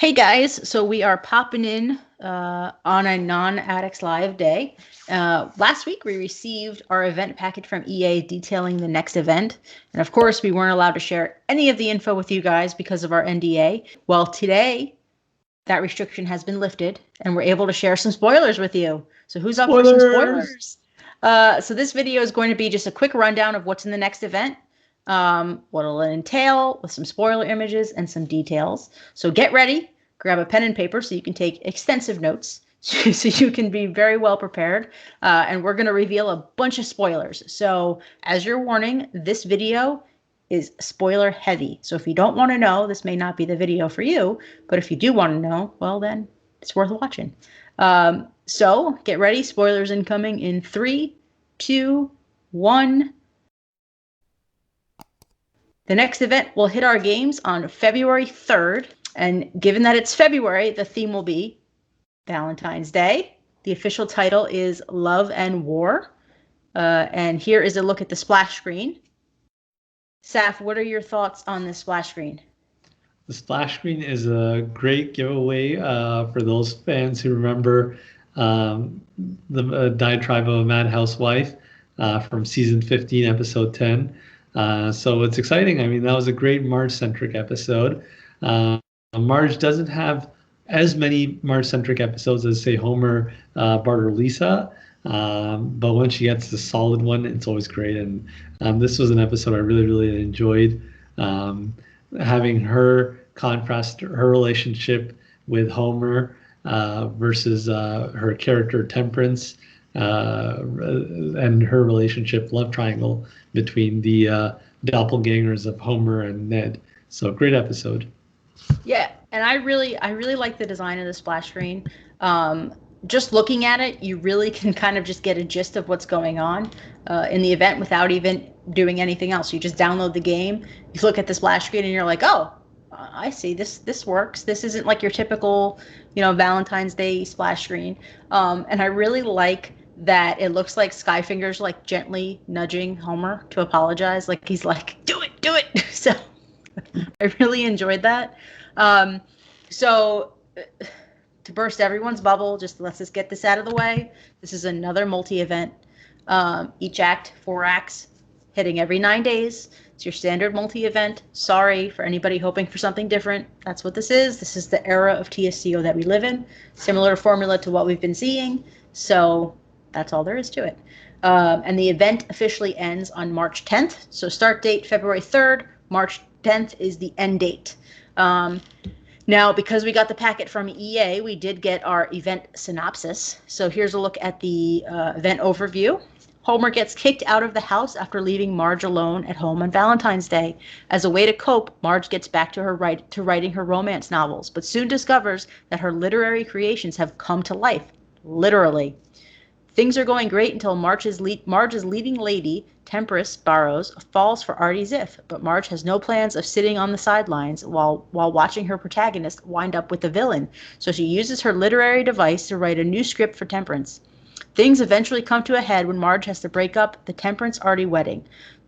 Hey guys, so we are popping in on a non-Addicts Live day. Last week we received our event packet from EA detailing the next event. And of course, we weren't allowed to share any of the info with you guys because of our NDA. Well, today that restriction has been lifted and we're able to share some spoilers with you. So who's up for some spoilers? So this video is going to be just a quick rundown of what's in the next event. What it'll entail with some spoiler images and some details. So get ready, grab a pen and paper so you can take extensive notes so you can be very well prepared. And we're going to reveal a bunch of spoilers. So as your warning, this video is spoiler heavy. So if you don't want to know, this may not be the video for you, but if you do want to know, well then it's worth watching. So get ready, spoilers incoming in 3, 2, 1. The next event will hit our games on February 3rd, and given that it's February, the theme will be Valentine's Day. The official title is Love and War, and here is a look at the splash screen. Saf, what are your thoughts on this splash screen? The splash screen is a great giveaway for those fans who remember the diatribe of a mad housewife from season 15, episode 10. So it's exciting. I mean, that was a great Marge-centric episode. Marge doesn't have as many Marge-centric episodes as, say, Homer, Bart, or Lisa. But when she gets the solid one, it's always great. And this was an episode I really, really enjoyed. Having her contrast her relationship with Homer versus her character Temperance, and her relationship love triangle between the doppelgangers of Homer and Ned. So great episode. Yeah, and I really like the design of the splash screen. Just looking at it, you really can kind of just get a gist of what's going on in the event without even doing anything else. You just download the game, you look at the splash screen, and you're like, oh, I see, this works. This isn't like your typical, Valentine's Day splash screen. And I really like that it looks like Skyfinger's like gently nudging Homer to apologize. Like he's like, do it. So I really enjoyed that. So to burst everyone's bubble, let's just get this out of the way. This is another multi-event. Each act, 4 acts, hitting every 9 days. It's your standard multi-event. Sorry for anybody hoping for something different. That's what this is. This is the era of TSTO that we live in. Similar formula to what we've been seeing. So that's all there is to it. And the event officially ends on March 10th. So start date February 3rd. March 10th is the end date. Now, because we got the packet from EA, we did get our event synopsis. So here's a look at the event overview. Homer gets kicked out of the house after leaving Marge alone at home on Valentine's Day. As a way to cope, Marge gets back to writing her romance novels, but soon discovers that her literary creations have come to life, literally. Things are going great until Marge's leading lady, Temperance Barrows, falls for Artie Ziff, but Marge has no plans of sitting on the sidelines while watching her protagonist wind up with the villain, so she uses her literary device to write a new script for Temperance. Things eventually come to a head when Marge has to break up the Temperance-Artie wedding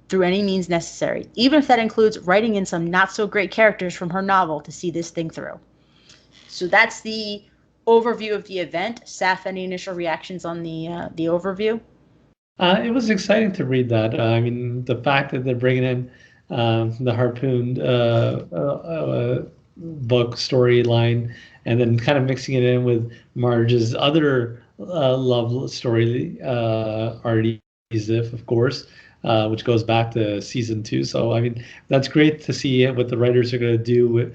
through any means necessary, even if that includes writing in some not-so-great characters from her novel to see this thing through. So that's the overview of the event. Saf, any initial reactions on the overview? It was exciting to read that. I mean, the fact that they're bringing in the Harpoon book storyline and then kind of mixing it in with Marge's other love story, Artie Ziff, of course, which goes back to season 2. So, I mean, that's great to see what the writers are going to do.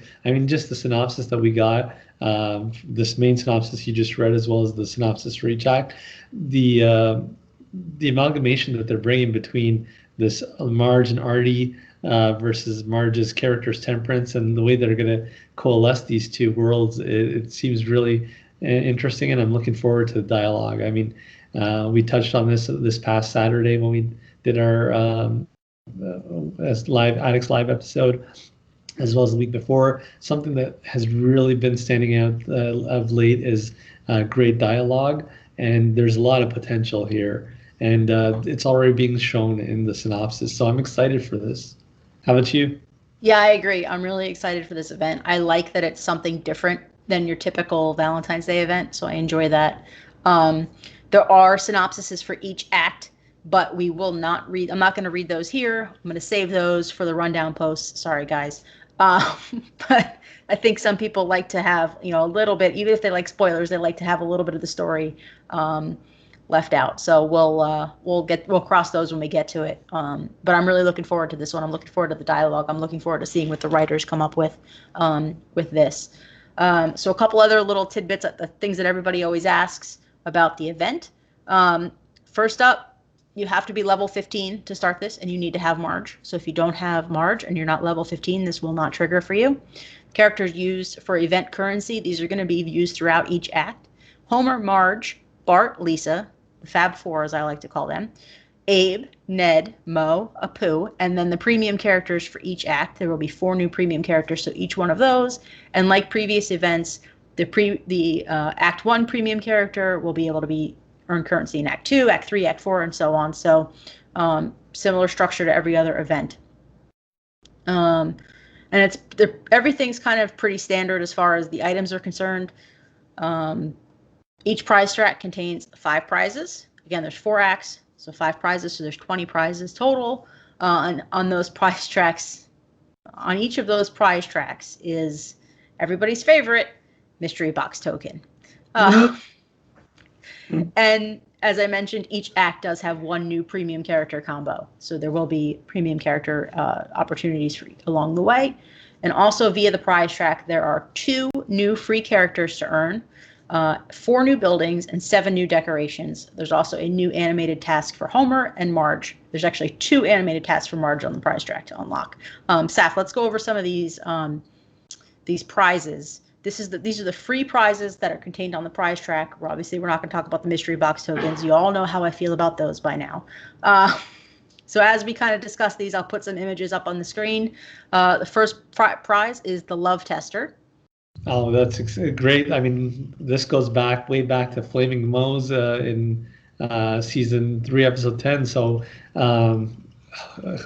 Just the synopsis that we got, this main synopsis you just read, as well as the synopsis for each act, the amalgamation that they're bringing between this Marge and Artie versus Marge's character's Temperance, and the way that are going to coalesce these two worlds, it seems really interesting, and I'm looking forward to the dialogue. I mean, we touched on this past Saturday when we did our Addicts Live episode, as well as the week before. Something that has really been standing out of late is great dialogue, and there's a lot of potential here. And it's already being shown in the synopsis. So I'm excited for this. How about you? Yeah, I agree. I'm really excited for this event. I like that it's something different than your typical Valentine's Day event, so I enjoy that. There are synopsises for each act, but we will not read. I'm not going to read those here. I'm going to save those for the rundown posts. Sorry, guys. But I think some people like to have, a little bit, even if they like spoilers, they like to have a little bit of the story left out. So we'll cross those when we get to it. But I'm really looking forward to this one. I'm looking forward to the dialogue. I'm looking forward to seeing what the writers come up with this. So a couple other little tidbits, the things that everybody always asks about the event. First up, you have to be level 15 to start this, and you need to have Marge. So if you don't have Marge and you're not level 15, this will not trigger for you. Characters used for event currency, these are going to be used throughout each act. Homer, Marge, Bart, Lisa, the Fab Four as I like to call them, Abe, Ned, Moe, Apu, and then the premium characters for each act. There will be 4 new premium characters, so each one of those. And like previous events, the Act 1 premium character will be able to earn currency in Act 2, Act 3, Act 4, and so on. So similar structure to every other event. And everything's kind of pretty standard as far as the items are concerned. Each prize track contains 5 prizes. Again, there's 4 acts, so 5 prizes, so there's 20 prizes total. And on those prize tracks, on each of those prize tracks is everybody's favorite mystery box token. And as I mentioned, each act does have 1 new premium character combo. So there will be premium character opportunities along the way. And also via the prize track, there are 2 new free characters to earn, 4 new buildings, and 7 new decorations. There's also a new animated task for Homer and Marge. There's actually 2 animated tasks for Marge on the prize track to unlock. Saf, let's go over some of these prizes. These are the free prizes that are contained on the prize track. Obviously, we're not going to talk about the mystery box tokens. You all know how I feel about those by now. So as we kind of discuss these, I'll put some images up on the screen. The first prize is the Love Tester. Oh, that's great. I mean, this goes way back to Flaming Moe's in season 3, episode 10. So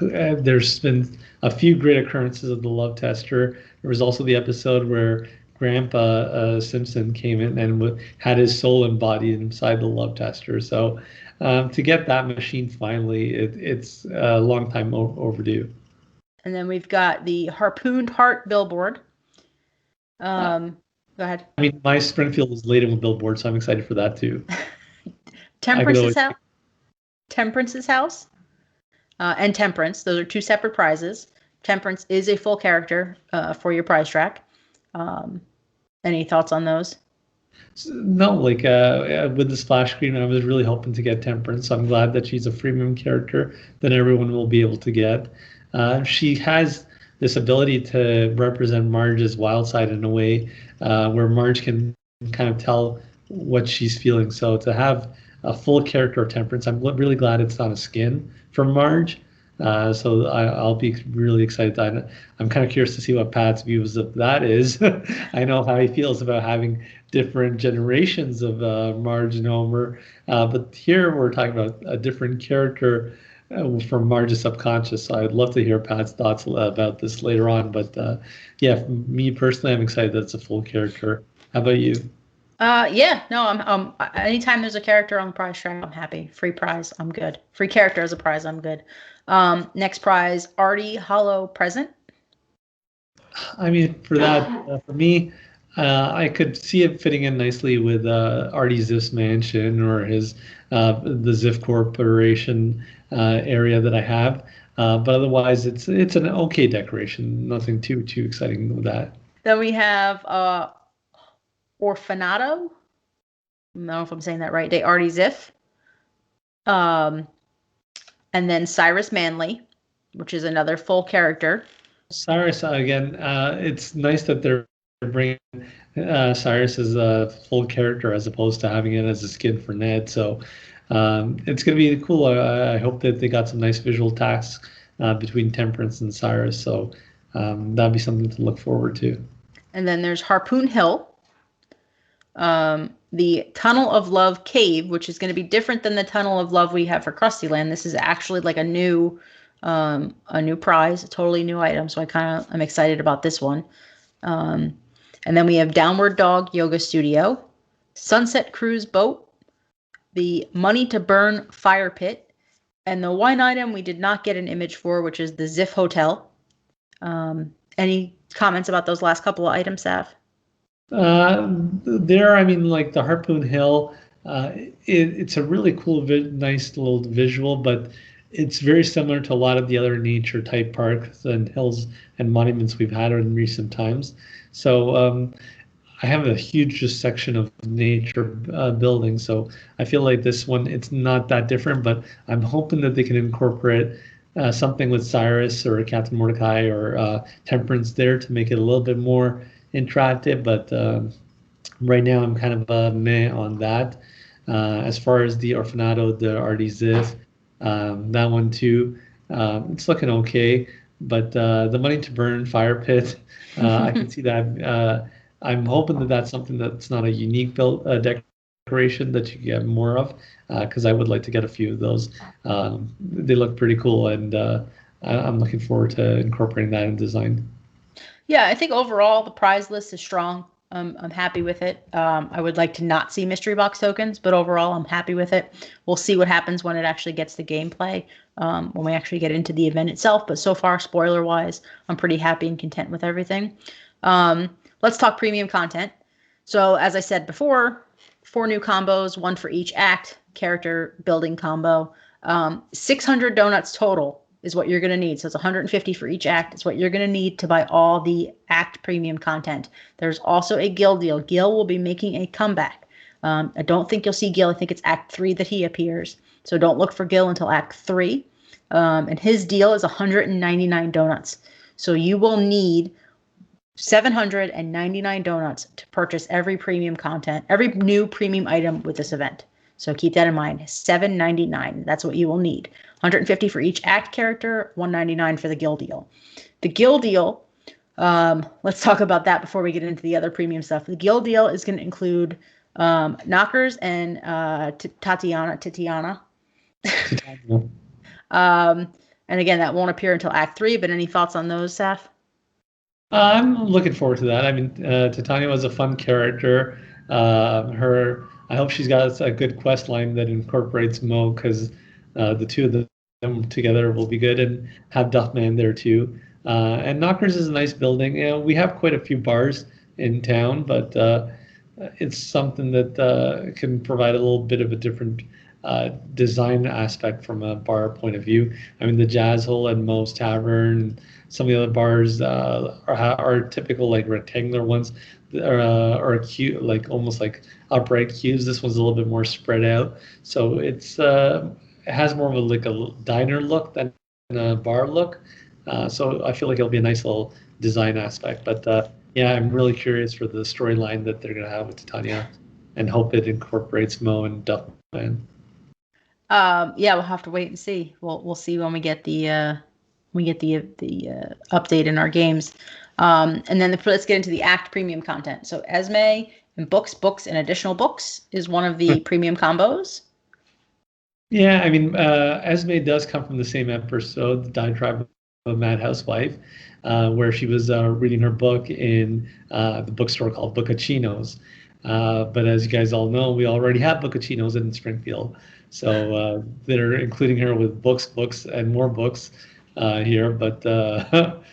there's been a few great occurrences of the Love Tester. There was also the episode where Grandpa Simpson came in and had his soul embodied inside the Love Tester. So to get that machine finally, it's a long time overdue. And then we've got the Harpooned Heart Billboard. Go ahead. I mean, my Springfield is laden with billboards, so I'm excited for that too. Temperance's House and Temperance. Those are 2 separate prizes. Temperance is a full character for your prize track. Any thoughts on those? No, with the splash screen, I was really hoping to get Temperance. I'm glad that she's a freemium character that everyone will be able to get. She has this ability to represent Marge's wild side in a way where Marge can kind of tell what she's feeling. So to have a full character of Temperance, I'm really glad it's not a skin for Marge. So I'll be really excited. I'm kind of curious to see what Pat's views of that is. I know how he feels about having different generations of Marge and Homer, but here we're talking about a different character from Marge's subconscious. So I'd love to hear Pat's thoughts about this later on. But yeah, for me personally, I'm excited that it's a full character. How about you? Yeah, no, I'm anytime there's a character on the prize track, I'm happy. Free prize, I'm good. Free character as a prize, I'm good. Next prize, Artie Hollow Present. I mean, for that, for me, I could see it fitting in nicely with Artie Ziff's mansion or the Ziff Corporation area that I have. But otherwise, it's an okay decoration. Nothing too exciting with that. Then we have Orfanato. I don't know if I'm saying that right. Artie Ziff. And then Cyrus Manley, which is another full character. Cyrus, again, it's nice that they're bringing Cyrus as a full character as opposed to having it as a skin for Ned. So it's going to be cool. I hope that they got some nice visual tasks between Temperance and Cyrus. So that'll be something to look forward to. And then there's Harpoon Hill. The Tunnel of Love Cave, which is going to be different than the Tunnel of Love we have for Krusty Land. This is actually like a new prize, a totally new item. So I'm excited about this one. And And then we have Downward Dog Yoga Studio, Sunset Cruise Boat, the Money to Burn Fire Pit, and the one item we did not get an image for, which is the Ziff Hotel. Any comments about those last couple of items, Sav? I mean, like the Harpoon Hill, it's a really cool, nice little visual, but it's very similar to a lot of the other nature type parks and hills and monuments we've had in recent times. So I have a huge just section of nature buildings, so I feel like this one, it's not that different, but I'm hoping that they can incorporate something with Cyrus or Captain Mordecai or Temperance there to make it a little bit more interactive, but right now I'm kind of meh on that. As far as the Orfanato de Artie Ziff, that one too, it's looking okay, but the Money to Burn Fire Pit, I can see that. I'm hoping that that's something that's not a unique built decoration that you get more of, because I would like to get a few of those. They look pretty cool, and I'm looking forward to incorporating that in design. Yeah, I think overall the prize list is strong. I'm happy with it. I would like to not see mystery box tokens, but overall I'm happy with it. We'll see what happens when it actually gets the gameplay, when we actually get into the event itself. But so far, spoiler wise, I'm pretty happy and content with everything. Let's talk premium content. So as I said before, 4 new combos, 1 for each act, character building combo. 600 donuts total is what you're going to need. So it's 150 for each act. It's what you're going to need to buy all the act premium content. There's also a Gil deal. Gil will be making a comeback. I don't think you'll see Gil. I think it's Act 3 that he appears. So don't look for Gil until Act 3. And his deal is 199 donuts. So you will need 799 donuts to purchase every premium content, every new premium item with this event. So keep that in mind. $7.99. That's what you will need. 150 for each act character, 199 for the Gil deal. The Gil deal, let's talk about that before we get into the other premium stuff. The Gil deal is going to include Knockers and Tatiana. And again, that won't appear until Act 3, but any thoughts on those, Saf? I'm looking forward to that. I mean, Titania was a fun character. I hope she's got a good quest line that incorporates Mo, because the two of them together will be good, and have Duffman there too. And Knockers is a nice building. You know, we have quite a few bars in town, but it's something that can provide a little bit of a different design aspect from a bar point of view. I mean, the Jazz Hole and Mo's Tavern, some of the other bars are typical like rectangular ones, or cute, like almost like upright cubes. This one's a little bit more spread out, so it has more of a diner look than a bar look. So I feel like it'll be a nice little design aspect. But yeah, I'm really curious for the storyline that they're gonna have with Titania, and hope it incorporates Mo and Duffman. Yeah, we'll have to wait and see. We'll see when we get the update in our games. And then let's get into the act premium content. So Esme and books and additional books is one of the premium combos. Yeah, I mean, Esme does come from the same episode, The Diatribe of a Mad Housewife, where she was reading her book in the bookstore called Bookachinos. But as you guys all know, we already have Bookachinos in Springfield. So they're including her with books, and more books here. But the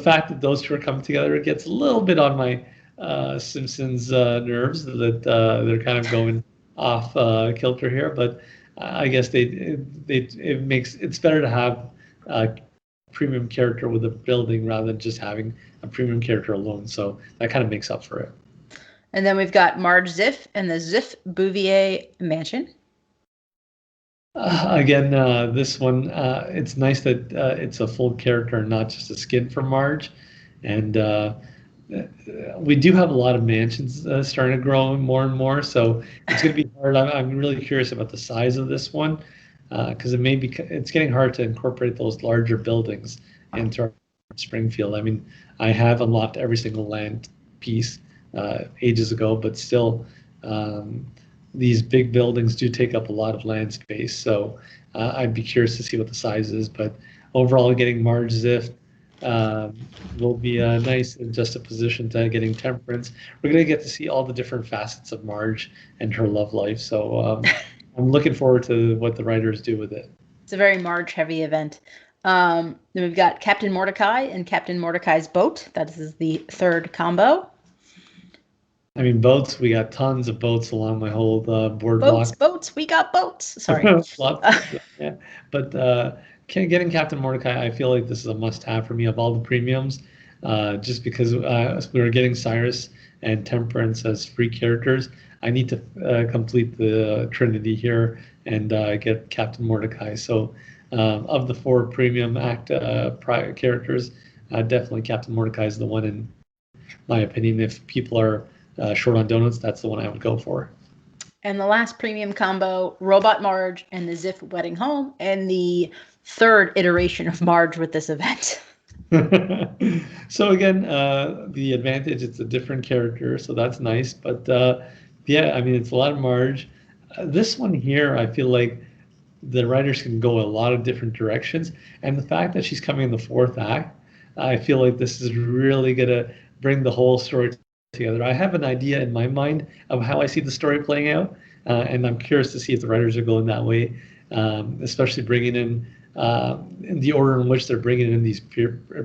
fact that those two are coming together, it gets a little bit on my Simpsons nerves that they're kind of going off kilter here. But I guess it's better to have a premium character with a building rather than just having a premium character alone. So that kind of makes up for it. And then we've got Marge Ziff and the Ziff Bouvier Mansion. Again, this one, it's nice that it's a full character and not just a skin for Marge. And we do have a lot of mansions starting to grow more and more, so it's going to be hard. I'm really curious about the size of this one, because it's getting hard to incorporate those larger buildings into our Springfield. I mean, I have unlocked every single land piece ages ago, but still, these big buildings do take up a lot of land space. So I'd be curious to see what the size is. But overall, getting Marge Ziff, will be a nice juxtaposition to getting Temperance. We're going to get to see all the different facets of Marge and her love life. So I'm looking forward to what the writers do with it. It's a very Marge-heavy event. Then we've got Captain Mordecai and Captain Mordecai's boat. That is the third combo. I mean, boats, we got tons of boats along my whole boardwalk. Boats, we got boats. Sorry. Yeah. But getting Captain Mordecai, I feel like this is a must-have for me of all the premiums, just because we were getting Cyrus and Temperance as free characters. I need to complete the Trinity here and get Captain Mordecai. So of the 4 premium act characters, definitely Captain Mordecai is the one, in my opinion. If people are short on donuts, that's the one I would go for. And the last premium combo, Robot Marge and the Ziff Wedding Home, and the third iteration of Marge with this event. So again, the advantage, it's a different character, so that's nice. But yeah, I mean, it's a lot of Marge. This one here, I feel like the writers can go a lot of different directions. And the fact that she's coming in the 4th act, I feel like this is really going to bring the whole story together. I have an idea in my mind of how I see the story playing out, and I'm curious to see if the writers are going that way, especially bringing in the order in which they're bringing in these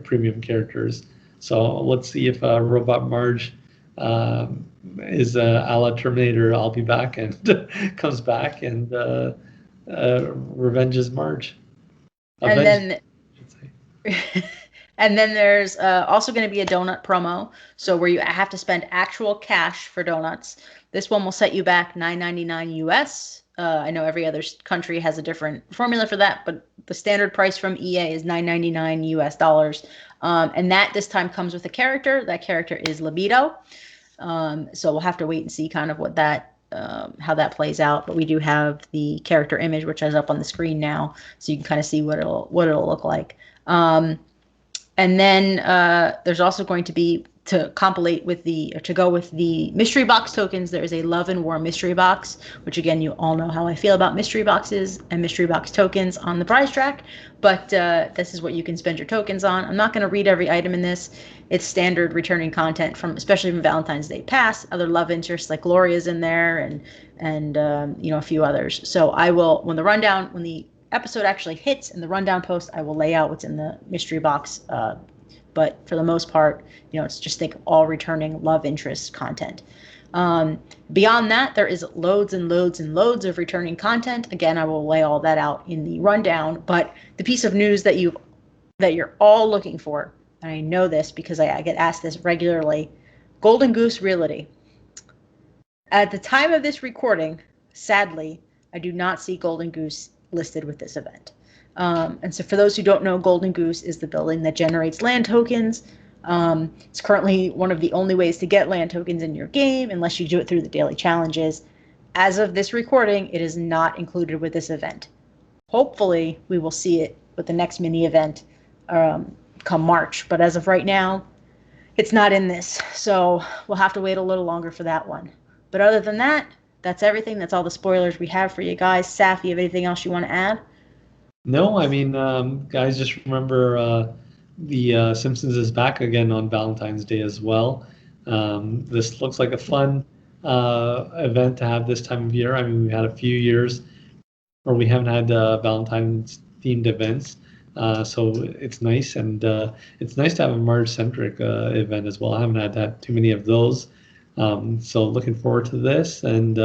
premium characters. So let's see if Robot Marge is a la Terminator, I'll be back, and comes back and revenges Marge. And then there's also going to be a donut promo, so where you have to spend actual cash for donuts. This one will set you back $9.99 US. I know every other country has a different formula for that, but the standard price from EA is $9.99 US dollars. And that this time comes with a character. That character is Libido. So we'll have to wait and see kind of what that how that plays out. But we do have the character image, which is up on the screen now, so you can kind of see what it'll look like. And then there's also going to be, to compilate with to go with the mystery box tokens, there is a Love and War mystery box, which again, you all know how I feel about mystery boxes and mystery box tokens on the prize track, but this is what you can spend your tokens on. I'm not going to read every item in this. It's standard returning content from, especially from Valentine's Day past, other love interests like Gloria's in there, and you know, a few others. So I will, when the episode actually hits in the rundown post, I will lay out what's in the mystery box. But for the most part, you know, it's just think all returning love interest content. Beyond that, there is loads and loads and loads of returning content. Again, I will lay all that out in the rundown. But the piece of news that you're all looking for, and I know this because I get asked this regularly, Golden Goose Realty. At the time of this recording, sadly, I do not see Golden Goose listed with this event. And so for those who don't know, Golden Goose is the building that generates land tokens. It's currently one of the only ways to get land tokens in your game, unless you do it through the daily challenges. As of this recording, it is not included with this event. Hopefully, we will see it with the next mini event come March. But as of right now, it's not in this. So we'll have to wait a little longer for that one. But other than that, that's everything. That's all the spoilers we have for you guys. Saf, you have anything else you want to add? No, I mean, guys, just remember the Simpsons is back again on Valentine's Day as well. This looks like a fun event to have this time of year. I mean, we had a few years where we haven't had Valentine's themed events, so it's nice, and it's nice to have a Marge-centric event as well. I haven't had that too many of those, so looking forward to this, and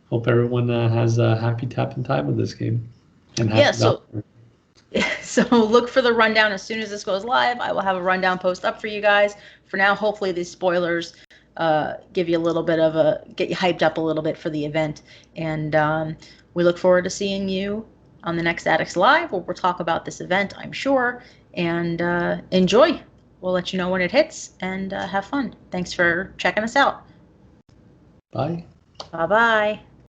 hope everyone has a happy tapping time with this game. Yeah, so look for the rundown as soon as this goes live. I will have a rundown post up for you guys. For now, hopefully these spoilers give you a little bit of get you hyped up a little bit for the event. And we look forward to seeing you on the next Addicts Live, where we'll talk about this event, I'm sure. And enjoy. We'll let you know when it hits, and have fun. Thanks for checking us out. Bye. Bye-bye.